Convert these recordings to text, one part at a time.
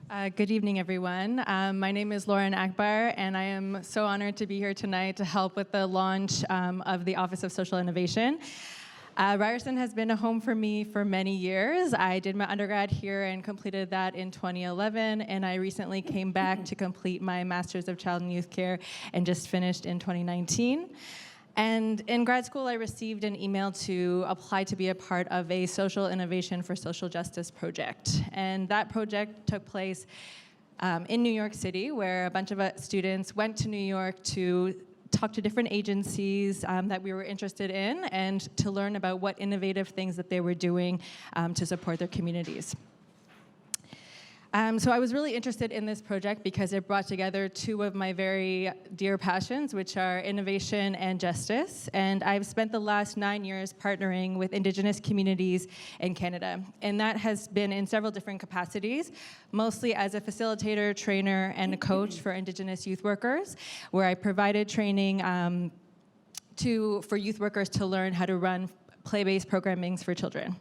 Good evening, everyone. My name is Lauren Akbar, and I am so honored to be here tonight to help with the launch of the Office of Social Innovation. Ryerson has been a home for me for many years. I did my undergrad here and completed that in 2011, and I recently came back to complete my Master's of Child and Youth Care and just finished in 2019. And in grad school, I received an email to apply to be a part of a social innovation for social justice project. And that project took place in New York City, where a bunch of students went to New York to talk to different agencies that we were interested in and to learn about what innovative things that they were doing to support their communities. So I was really interested in this project because it brought together two of my very dear passions, which are innovation and justice. And I've spent the last 9 years partnering with Indigenous communities in Canada. And that has been in several different capacities, mostly as a facilitator, trainer, and a coach for Indigenous youth workers, where I provided training for youth workers to learn how to run play-based programmings for children.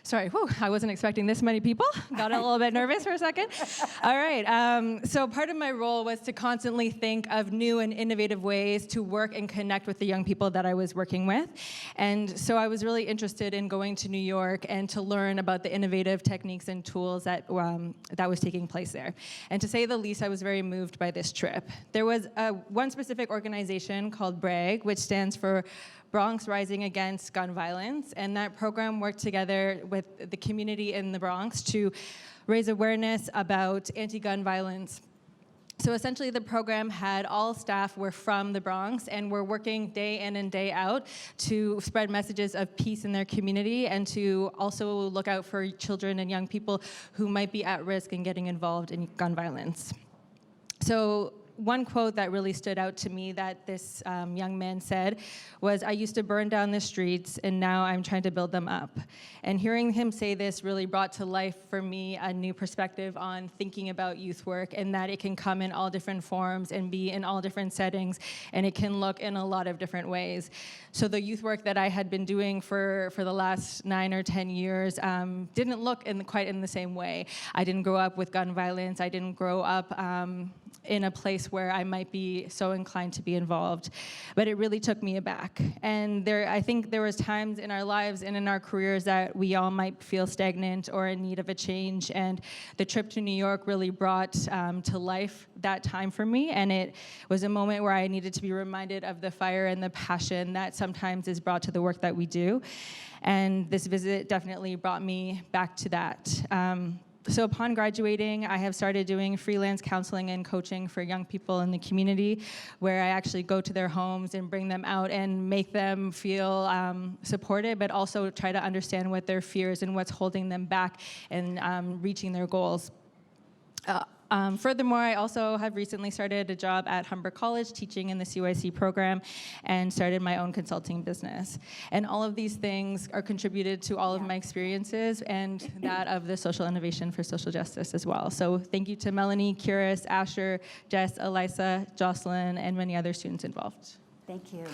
Sorry, I wasn't expecting this many people. Got a little bit nervous for a second. All right, so part of my role was to constantly think of new and innovative ways to work and connect with the young people that I was working with. And so I was really interested in going to New York and to learn about the innovative techniques and tools that was taking place there. And to say the least, I was very moved by this trip. There was one specific organization called BRAG, which stands for Bronx Rising Against Gun Violence, and that program worked together with the community in the Bronx to raise awareness about anti-gun violence. So essentially the program had all staff were from the Bronx and were working day in and day out to spread messages of peace in their community and to also look out for children and young people who might be at risk in getting involved in gun violence. So one quote that really stood out to me that this young man said was, "I used to burn down the streets and now I'm trying to build them up." And hearing him say this really brought to life for me a new perspective on thinking about youth work, and that it can come in all different forms and be in all different settings, and it can look in a lot of different ways. So the youth work that I had been doing for the last 9 or 10 years didn't look quite in the same way. I didn't grow up with gun violence. I didn't grow up in a place where I might be so inclined to be involved. But it really took me aback. And I think there was times in our lives and in our careers that we all might feel stagnant or in need of a change. And the trip to New York really brought to life that time for me. And it was a moment where I needed to be reminded of the fire and the passion that sometimes is brought to the work that we do. And this visit definitely brought me back to that. So upon graduating, I have started doing freelance counseling and coaching for young people in the community, where I actually go to their homes and bring them out and make them feel supported, but also try to understand what their fears and what's holding them back and reaching their goals. Furthermore, I also have recently started a job at Humber College teaching in the CYC program and started my own consulting business. And all of these things are contributed to all of my experiences and that of the Social Innovation for Social Justice as well. So thank you to Melanie, Kiris, Asher, Jess, Elisa, Jocelyn, and many other students involved. Thank you.